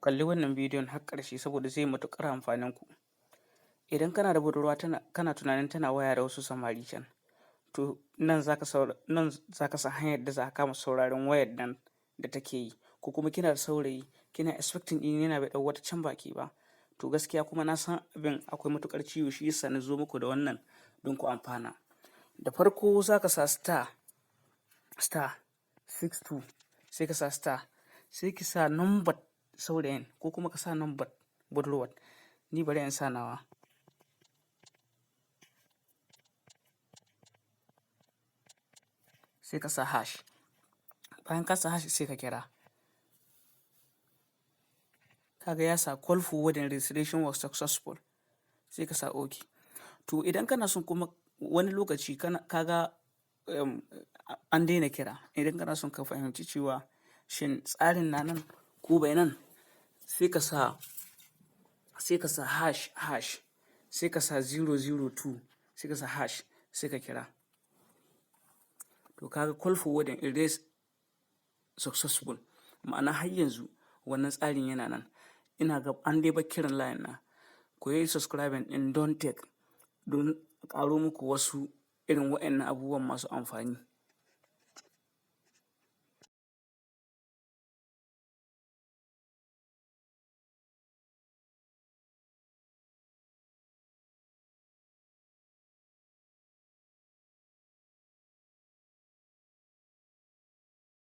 kalli wannan bidiyon har ƙarshe saboda zai matuƙar amfanin ku. Idan kana da budurwa kana tunanin tana waya da wasu samari can, to nan za ka san hanyar da za ka kama sauraron wayar nan da take yi, ko kuma kina da saurayi kina expecting ɗin yana bai ɗau wata can baki ba. To gaskiya kuma na san abin akwai matuƙar ciwo, shi yasa na zo muku da wannan don ku amfana. Da farko za ka sa star 62, sai ka sa star, sai ki sa number saurayin ko kuma ka sa number budurwar. Ni bari in sa nawa. Sai ka sa hash. Bayan ka sa hash sai ka kira. Kaga ya sa call forwarding registration was successful. Sai ka sa OK. To idan kana son kuma wani lokaci kaga an daina kira, idan kana son ka fahimci cewa shin tsarin na nan ko bai nan, sai ka sa hash, sai ka sa 002, sai ka sa hash, sai ka kira. To kaga call forwarding is successful. Ma'ana har yanzu wannan tsarin yana nan. Ina ga an dai bar kiran layin na. Ku yi subscribing ɗin Don't Take don ƙaro muku wasu irin waɗannan abubuwan masu amfani.